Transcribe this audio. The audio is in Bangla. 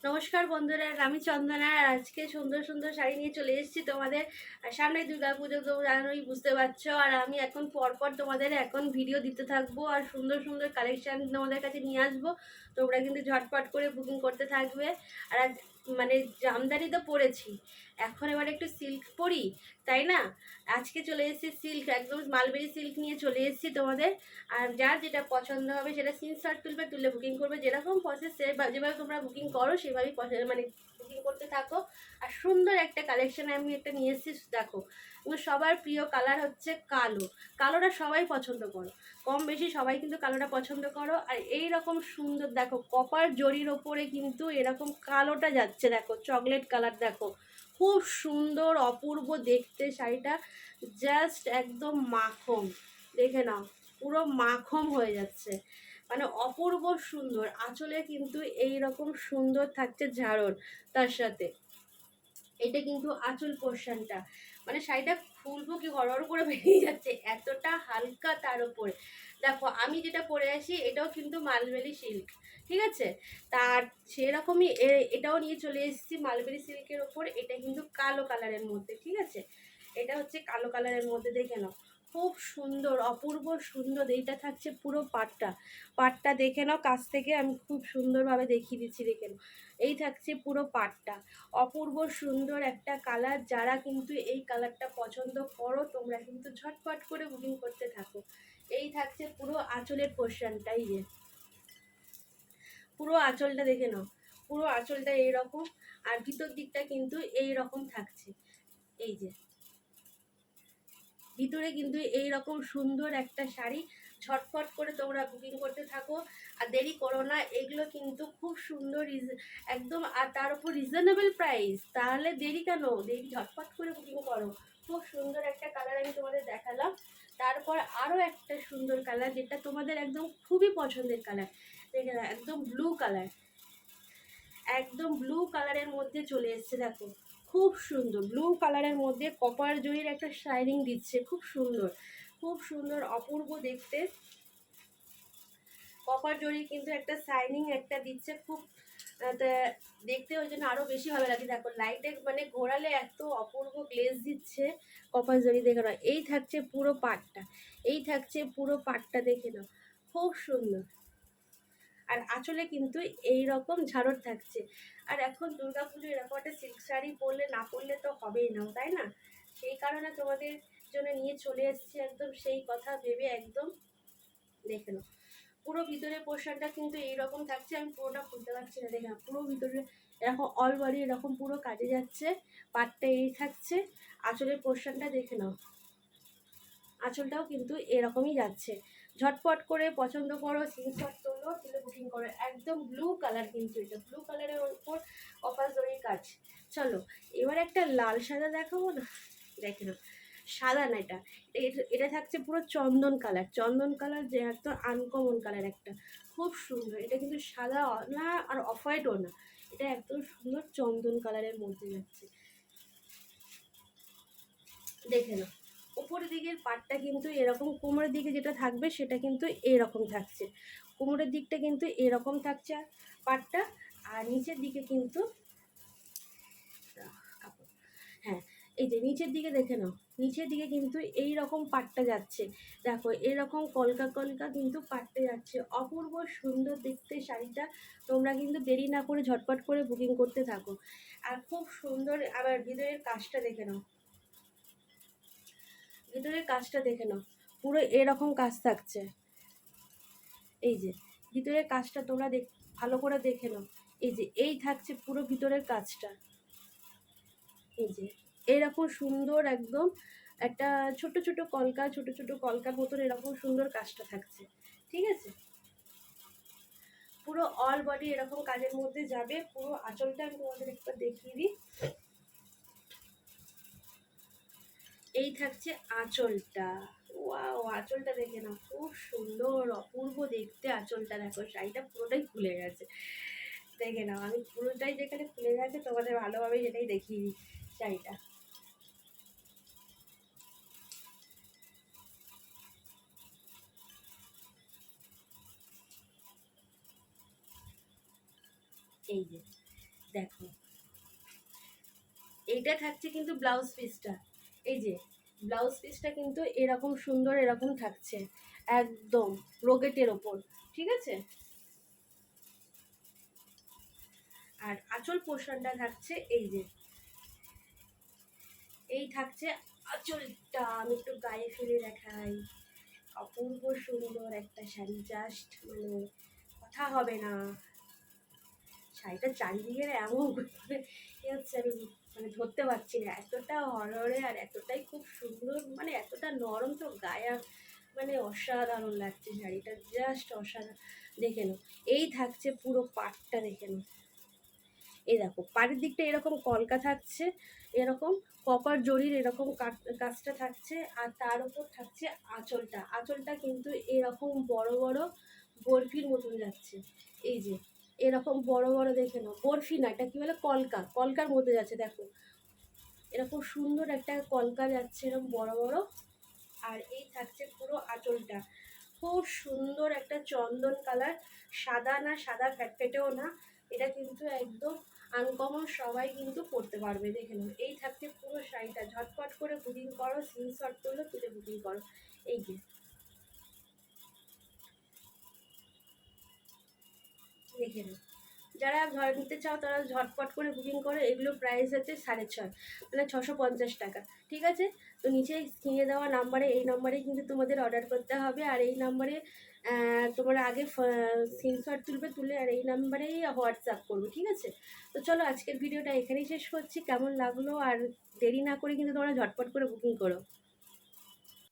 নমস্কার বন্ধুরা, আমি চন্দনা। আর আজকে সুন্দর সুন্দর শাড়ি নিয়ে চলে এসেছি তোমাদের সামনে। দুর্গা পুজো তো জানোই, বুঝতে পারছো। আর আমি এখন পরপর তোমাদের এখন ভিডিও দিতে থাকবো আর সুন্দর সুন্দর কালেকশান তোমাদের কাছে নিয়ে আসবো। তোমরা কিন্তু ঝটপট করে বুকিং করতে থাকবে। আর আজ মানে জামদানি তো পরেছি, এখন এবার একটু সিল্ক পরি, তাই না? আজকে চলে এসেছি সিল্ক, একদম মালবেরি সিল্ক নিয়ে চলে এসেছি তোমাদের। আর যার যেটা পছন্দ হবে সেটা স্ক্রিনশট তুলবে, তুলে বুকিং করবে। যেরকম প্রসেস যেভাবে তোমরা বুকিং করো সেভাবেই মানে বুকিং করতে থাকো। আর সুন্দর একটা কালেকশন আমি একটা নিয়ে এসেছি, দেখো। সবার প্রিয় কালার হচ্ছে কালো। কালোটা সবাই পছন্দ করো, কম বেশি সবাই কিন্তু কালোটা পছন্দ করো। আর এই রকম সুন্দর দেখো, কপার জরির ওপরে কিন্তু এরকম কালোটা যাচ্ছে, দেখো চকলেট কালার। দেখো খুব সুন্দর অপূর্ব দেখতে শাড়িটা, জাস্ট একদম মাখন। দেখে নাও, পুরো মাখন হয়ে যাচ্ছে, মানে অপূর্ব সুন্দর। আঁচলে কিন্তু এই রকম সুন্দর থাকছে ঝাড়ন, তার সাথে এটা কিন্তু আঁচল পোর্শনটা, মানে শাড়িটা খুলবো কি হড়হড় করে বেরিয়ে যাচ্ছে, এতটা হালকা। তার উপরে দেখো আমি যেটা পরে আসি এটাও কিন্তু মালবেরি সিল্ক, ঠিক আছে। তার সেরকমই এটাও নিয়ে চলে এসেছি মালবেরি সিল্কের ওপর। এটা কিন্তু কালো কালারের মধ্যে, ঠিক আছে। এটা হচ্ছে কালো কালারের মধ্যে, দেখে নাও খুব সুন্দর অপূর্ব সুন্দর। এইটা থাকছে পুরো পাটটা, পাটটা দেখে নাও কাছ থেকে, আমি খুব সুন্দরভাবে দেখিয়ে দিচ্ছি, দেখে নাও। এই থাকছে পুরো পাটটা, অপূর্ব সুন্দর একটা কালার। যারা কিন্তু এই কালারটা পছন্দ করো তোমরা কিন্তু ঝটপট করে বুকিং করতে থাকো। এই থাকছে পুরো আঁচলের পোর্শনটাই, যে পুরো আঁচলটা দেখে নাও, পুরো আঁচলটা এইরকম। আর ভিতর দিকটা কিন্তু এই রকম থাকছে, এই যে ভিতরে কিন্তু এই রকম সুন্দর একটা শাড়ি। ঝটফট করে তোমরা বুকিং করতে থাকো, আর দেরি করো না। এগুলো কিন্তু খুব সুন্দর একদম, আর তার উপর রিজনেবল প্রাইস। তাহলে দেরি কেন, দেরি ঝটফট করে বুকিং করো। খুব সুন্দর একটা কালার আমি তোমাদের দেখালাম। তারপর আরও একটা সুন্দর কালার, যেটা তোমাদের একদম খুবই পছন্দের কালার, দেখে না, একদম ব্লু কালার, একদম ব্লু কালারের মধ্যে চলে এসছে। দেখো খুব সুন্দর ব্লু কালারের মধ্যে কপার জরির একটা শাইনিং দিচ্ছে, খুব সুন্দর, খুব সুন্দর অপূর্ব দেখতে। কপার জরি কিন্তু একটা শাইনিং একটা দিচ্ছে, খুব দেখতে ওই জন্য আরও বেশি ভালো লাগে। দেখো লাইটে মানে ঘোরালে এত অপূর্ব গ্লেজ দিচ্ছে কপার জরি, দেখে নাও। এই থাকছে পুরো পাটটা, এই থাকছে পুরো পাটটা, দেখে নাও খুব সুন্দর। আর আঁচলে কিন্তু এই রকম ঝাড়র থাকছে। আর এখন দুর্গাপুজো এরকম একটা সিল্ক শাড়ি পরলে না পরলে তো হবেই না, তাই না? সেই কারণে তোমাদের জন্য নিয়ে চলে এসেছি, একদম সেই কথা ভেবে। একদম দেখে নাও পুরো ভিতরের পোর্শনটা কিন্তু এইরকম থাকছে। আমি পুরোটা খুলতে পারছি না, দেখে নাও পুরো ভিতরে এরকম অল বডি এরকম পুরো কাজে যাচ্ছে। পাটটা এই থাকছে, আঁচলের পোর্শনটা দেখে নাও, আঁচলটাও কিন্তু এরকমই যাচ্ছে। ঝটপট করে পছন্দ করো, স্ক্রিনশট তোলো, তুলে বুকিং করো। একদম ব্লু কালার, কিন্তু এটা ব্লু কালারের উপর কপাস জরির কাজ। চলো এবার একটা লাল সাদা দেখাবো না, দেখে নাও। সাদা না, এটা এটা থাকছে পুরো চন্দন কালার, চন্দন কালার, যে একদম আনকমন কালার একটা, খুব সুন্দর। এটা কিন্তু সাদা না আর অফ হোয়াইটও না, এটা একদম সুন্দর চন্দন কালারের মধ্যে যাচ্ছে, দেখে নাও। উপরের দিকের পাটটা কিন্তু এরকম, কোমরের দিকে যেটা থাকবে সেটা কিন্তু এরকম থাকছে, কোমরের দিকটা কিন্তু এরকম থাকছে পাটটা। আর নিচের দিকে কিন্তু কাপড়, হ্যাঁ, এই যে নিচের দিকে দেখে নাও, নিচের দিকে কিন্তু এই রকম পাটটা যাচ্ছে। দেখো এরকম কলকা কলকা কিন্তু পাটটা যাচ্ছে, অপূর্ব সুন্দর দেখতে শাড়িটা। তোমরা কিন্তু দেরি না করে ঝটপট করে বুকিং করতে থাকো। আর খুব সুন্দর। আবার ভিতরের কাজটা দেখে নাও, ভিতরের কাজটা দেখে নাও, পুরো এরকম কাজ থাকছে। এই যে ভিতরের কাজটা তোমরা ভালো করে দেখে নাও। এই যে এই থাকছে পুরো ভিতরের কাজটা, এই যে এরকম সুন্দর একদম একটা ছোট ছোট কলকা, ছোট ছোট কলকার মতন এরকম সুন্দর কাজটা থাকছে, ঠিক আছে। পুরো অল বডি এরকম কাজের মধ্যে যাবে। পুরো আঁচলটা আমি তোমাদের একবার দেখিয়ে দিই। এই থাকছে আঁচলটা, ওয়াও, আঁচলটা দেখে না, খুব সুন্দর অপূর্ব দেখতে আঁচলটা। দেখো শাড়িটা পুরোটাই খুলে গেছে, দেখে নাও। আমি পুরোটাই যেখানে খুলে গেছে তোমাদের ভালোভাবে সেটাই দেখিয়ে দিই শাড়িটা। এই যে দেখো এইটা থাকছে কিন্তু ব্লাউজ পিসটা, এই যে ব্লাউজ পিসটা কিন্তু এরকম সুন্দর এরকম থাকছে একদম রোগেটের ওপর, ঠিক আছে। আর আঁচল পোর্শনটা থাকছে এই যে, এই থাকছে আঁচলটা। আমি একটু গায়ে ফেলে দেখাই, অপূর্ব সুন্দর একটা শাড়ি, জাস্ট মানে কথা হবে না। শাড়িটা চারিদিকে এমন হচ্ছে, আমি মানে ধরতে পারছি না, এতটা হরহরে আর এতটাই খুব সুন্দর, মানে এতটা নরম তো গায়ে, মানে অসাধারণ লাগছে শাড়িটা, জাস্ট অসাধারণ। দেখে নাও, এই থাকছে পুরো পাটটা, দেখে নাও। এই দেখো পাড়ের দিকটা এরকম কলকা থাকছে, এরকম কপার জরির এরকম কাজটা থাকছে, আর তার উপর থাকছে আঁচলটা। আঁচলটা কিন্তু এরকম বড় বড় বরফির মতন যাচ্ছে, এই যে এরকম বড় বড়, দেখে নাও, বরফি না, এটা কি বলে, কলকা, কলকার মধ্যে যাচ্ছে, দেখো এরকম সুন্দর একটা কলকা যাচ্ছে এরকম বড় বড়। আর এই থাকছে পুরো আঁচলটা, খুব সুন্দর একটা চন্দন কালার, সাদা না, সাদা ফ্যাটফেটেও না, এটা কিন্তু একদম আনকমন, সবাই কিন্তু পরতে পারবে। দেখে নাও, এই থাকছে পুরো শাড়িটা, ঝটপট করে বুকিং করো, স্ক্রিনশট তুলে তুলে বুকিং করো। এই যে দেখে নাও, যারা ঘর নিতে চাও তারা ঝটপট করে বুকিং করো। এগুলো প্রাইস আছে 650, মানে 650 টাকা, ঠিক আছে। তো নিচে স্ক্রিনে দেওয়া নাম্বারে, এই নাম্বারে কিন্তু তোমাদের অর্ডার করতে হবে, আর এই নাম্বারে তোমরা আগে স্ক্রিনশট তুলবে, তুলে আর এই নাম্বারেই হোয়াটসঅ্যাপ করবে, ঠিক আছে। তো চলো আজকের ভিডিওটা এখানেই শেষ করছি, কেমন লাগলো, আর দেরি না করে কিন্তু তোমরা ঝটপট করে বুকিং করো।